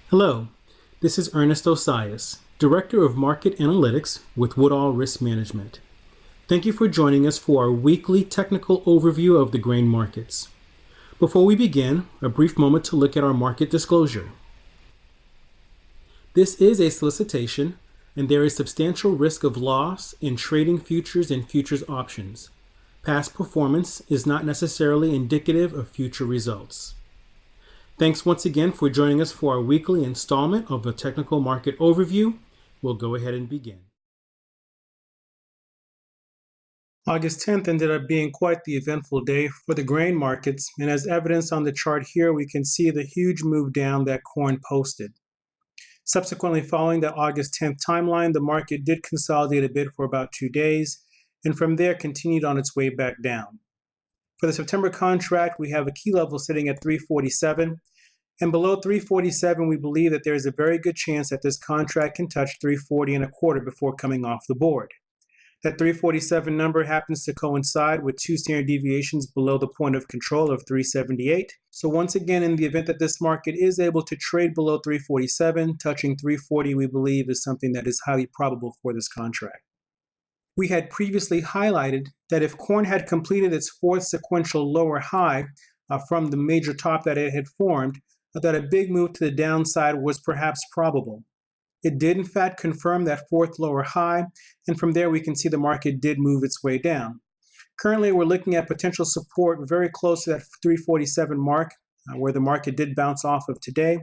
Hello, this is Ernest Osias, Director of Market Analytics with Woodall Risk Management. Thank you for joining us for our weekly technical overview of the grain markets. Before we begin, a brief moment to look at our market disclosure. This is a solicitation, and there is substantial risk of loss in trading futures and futures options. Past performance is not necessarily indicative of future results. Thanks once again for joining us for our weekly installment of the Technical Market Overview. We'll go ahead and begin. August 10th ended up being quite the eventful day for the grain markets, and as evidenced on the chart here, we can see the huge move down that corn posted. Subsequently, following that August 10th timeline, the market did consolidate a bit for about 2 days, and from there continued on its way back down. For the September contract, we have a key level sitting at 347, and below 347, we believe that there is a very good chance that this contract can touch 340 and a quarter before coming off the board. That 347 number happens to coincide with 2 standard deviations below the point of control of 378. So once again, in the event that this market is able to trade below 347, touching 340 we believe is something that is highly probable for this contract. We had previously highlighted that if corn had completed its fourth sequential lower high from the major top that it had formed, that a big move to the downside was perhaps probable. It did in fact confirm that fourth lower high, and from there we can see the market did move its way down. Currently we're looking at potential support very close to that 347 mark, where the market did bounce off of today,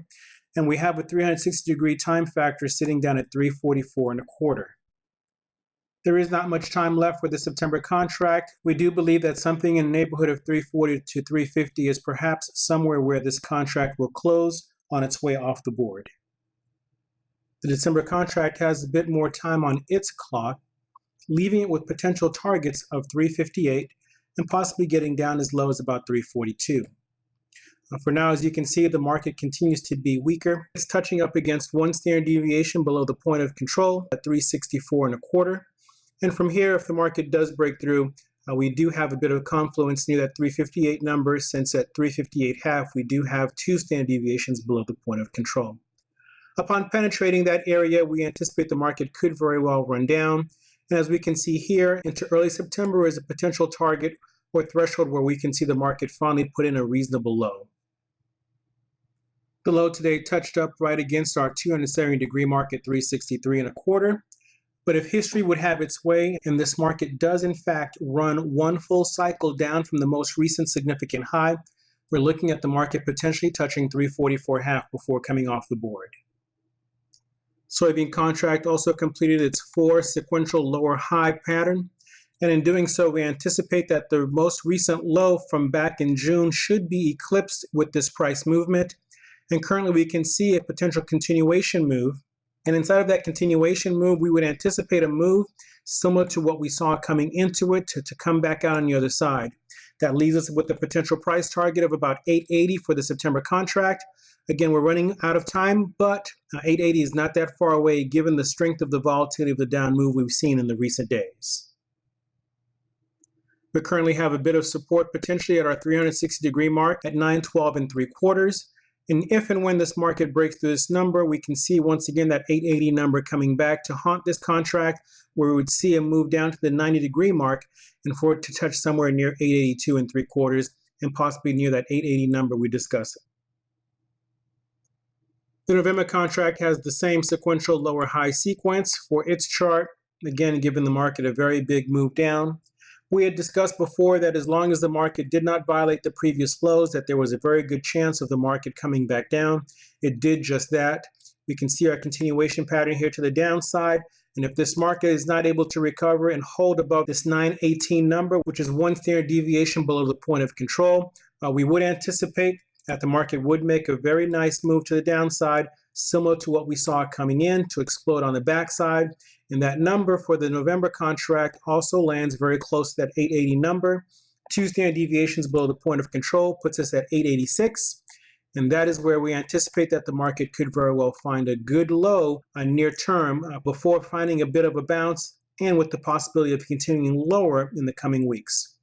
and we have a 360-degree time factor sitting down at 344 and a quarter. There is not much time left for the September contract. We do believe that something in the neighborhood of 340 to 350 is perhaps somewhere where this contract will close on its way off the board. The December contract has a bit more time on its clock, leaving it with potential targets of 358 and possibly getting down as low as about 342. For now, as you can see, the market continues to be weaker. It's touching up against 1 standard deviation below the point of control at 364 and a quarter. And from here, if the market does break through, we do have a bit of confluence near that 358 number, since at 358.5, we do have 2 standard deviations below the point of control. Upon penetrating that area, we anticipate the market could very well run down. And as we can see here, into early September is a potential target or threshold where we can see the market finally put in a reasonable low. The low today touched up right against our 270-degree mark at 363 and a quarter. But if history would have its way, and this market does in fact run 1 full cycle down from the most recent significant high, we're looking at the market potentially touching 344.5 before coming off the board. Soybean contract also completed its 4 sequential lower high pattern, and in doing so, we anticipate that the most recent low from back in June should be eclipsed with this price movement, and currently we can see a potential continuation move. And inside of that continuation move, we would anticipate a move similar to what we saw coming into it to come back out on the other side. That leaves us with a potential price target of about 880 for the September contract. Again, we're running out of time, but 880 is not that far away given the strength of the volatility of the down move we've seen in the recent days. We currently have a bit of support potentially at our 360-degree mark at 912 and 3/4. And if and when this market breaks through this number, we can see once again that 880 number coming back to haunt this contract, where we would see a move down to the 90-degree mark and for it to touch somewhere near 882 and 3/4 and possibly near that 880 number we discussed. The November contract has the same sequential lower high sequence for its chart, again giving the market a very big move down. We had discussed before that as long as the market did not violate the previous lows, that there was a very good chance of the market coming back down. It did just that. We can see our continuation pattern here to the downside. And if this market is not able to recover and hold above this 918 number, which is 1 standard deviation below the point of control, we would anticipate that the market would make a very nice move to the downside, similar to what we saw coming in to explode on the backside. And that number for the November contract also lands very close to that 880 number. 2 standard deviations below the point of control puts us at 886. And that is where we anticipate that the market could very well find a good low near term before finding a bit of a bounce and with the possibility of continuing lower in the coming weeks.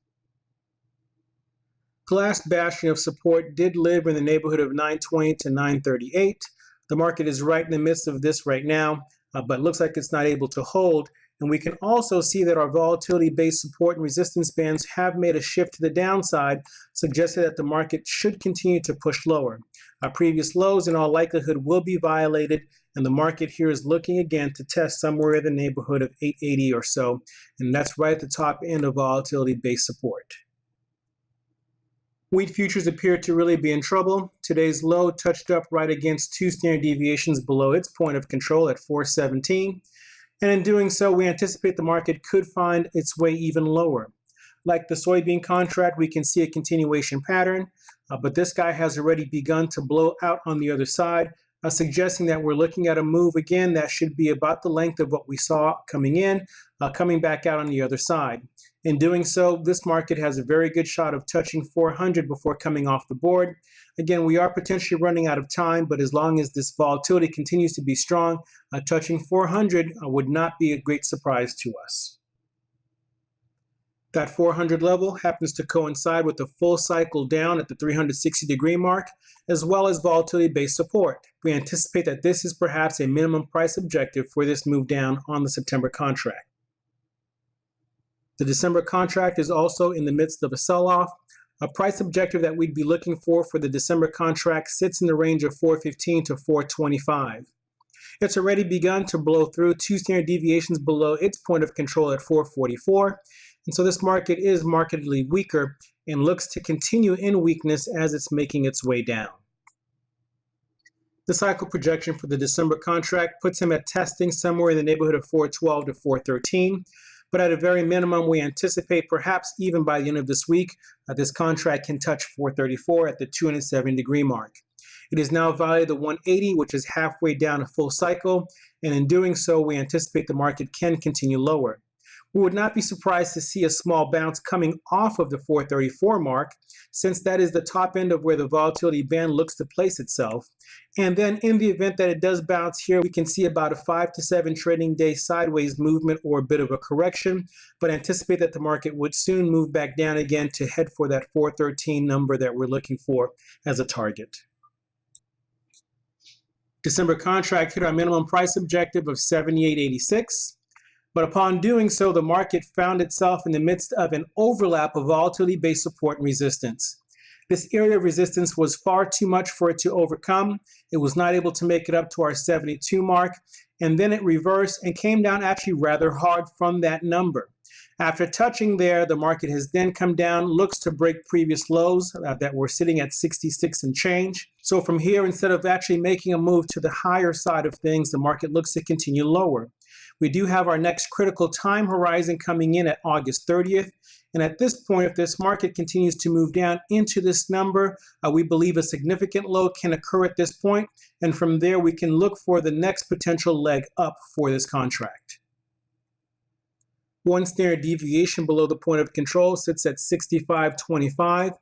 The last bastion of support did live in the neighborhood of 920 to 938. The market is right in the midst of this right now, but looks like it's not able to hold. And we can also see that our volatility-based support and resistance bands have made a shift to the downside, suggesting that the market should continue to push lower. Our previous lows in all likelihood will be violated, and the market here is looking again to test somewhere in the neighborhood of 880 or so, and that's right at the top end of volatility-based support. Wheat futures appear to really be in trouble. Today's low touched up right against 2 standard deviations below its point of control at 417. And in doing so, we anticipate the market could find its way even lower. Like the soybean contract, we can see a continuation pattern, but this guy has already begun to blow out on the other side, suggesting that we're looking at a move again that should be about the length of what we saw coming in, coming back out on the other side. In doing so, this market has a very good shot of touching 400 before coming off the board. Again, we are potentially running out of time, but as long as this volatility continues to be strong, touching 400 would not be a great surprise to us. That 400 level happens to coincide with the full cycle down at the 360-degree mark, as well as volatility-based support. We anticipate that this is perhaps a minimum price objective for this move down on the September contract. The December contract is also in the midst of a sell-off. A price objective that we'd be looking for the December contract sits in the range of 415 to 425. It's already begun to blow through 2 standard deviations below its point of control at 444, and so this market is markedly weaker and looks to continue in weakness as it's making its way down. The cycle projection for the December contract puts him at testing somewhere in the neighborhood of 412 to 413. But at a very minimum, we anticipate perhaps even by the end of this week, this contract can touch 434 at the 270-degree mark. It is now valued at 180, which is halfway down a full cycle, and in doing so, we anticipate the market can continue lower. We would not be surprised to see a small bounce coming off of the 434 mark, since that is the top end of where the volatility band looks to place itself. And then in the event that it does bounce here, we can see about a 5 to 7 trading day sideways movement or a bit of a correction, but anticipate that the market would soon move back down again to head for that 413 number that we're looking for as a target. December contract hit our minimum price objective of 78.86. But upon doing so, the market found itself in the midst of an overlap of volatility-based support and resistance. This area of resistance was far too much for it to overcome. It was not able to make it up to our 72 mark, and then it reversed and came down actually rather hard from that number. After touching there, the market has then come down, looks to break previous lows that were sitting at 66 and change. So from here, instead of actually making a move to the higher side of things, the market looks to continue lower. We do have our next critical time horizon coming in at August 30th. And at this point, if this market continues to move down into this number, we believe a significant low can occur at this point. And from there, we can look for the next potential leg up for this contract. 1 standard deviation below the point of control sits at 65.25.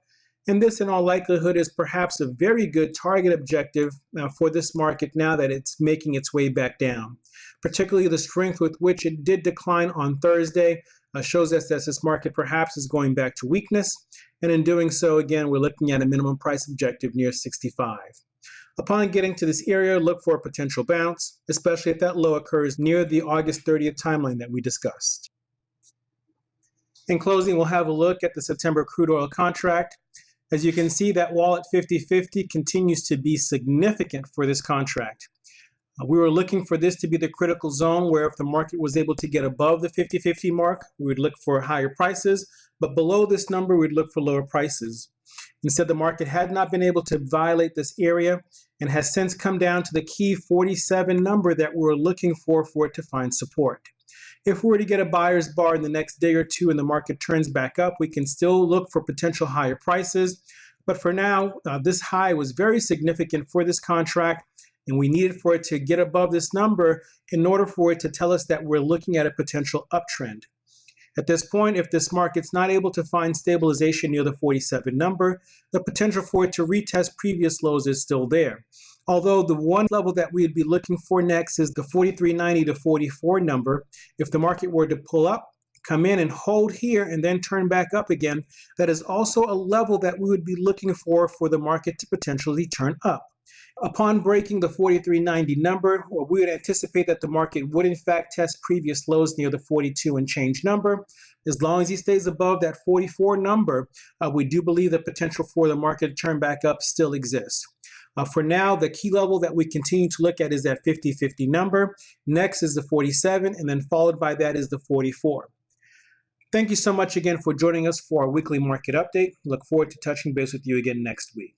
And this, in all likelihood, is perhaps a very good target objective for this market now that it's making its way back down. Particularly the strength with which it did decline on Thursday shows us that this market perhaps is going back to weakness. And in doing so, again, we're looking at a minimum price objective near 65. Upon getting to this area, look for a potential bounce, especially if that low occurs near the August 30th timeline that we discussed. In closing, we'll have a look at the September crude oil contract. As you can see, that wall at 50.50 continues to be significant for this contract. We were looking for this to be the critical zone where if the market was able to get above the 50.50 mark, we would look for higher prices, but below this number, we'd look for lower prices. Instead, the market had not been able to violate this area and has since come down to the key 47 number that we're looking for it to find support. If we were to get a buyer's bar in the next day or two and the market turns back up, we can still look for potential higher prices. But for now, this high was very significant for this contract, and we needed for it to get above this number in order for it to tell us that we're looking at a potential uptrend. At this point, if this market's not able to find stabilization near the 47 number, the potential for it to retest previous lows is still there. Although the one level that we'd be looking for next is the 43.90 to 44 number. If the market were to pull up, come in and hold here and then turn back up again, that is also a level that we would be looking for the market to potentially turn up. Upon breaking the 43.90 number, we would anticipate that the market would in fact test previous lows near the 42 and change number. As long as he stays above that 44 number, we do believe the potential for the market to turn back up still exists. For now, the key level that we continue to look at is that 50-50 number. Next is the 47, and then followed by that is the 44. Thank you so much again for joining us for our weekly market update. Look forward to touching base with you again next week.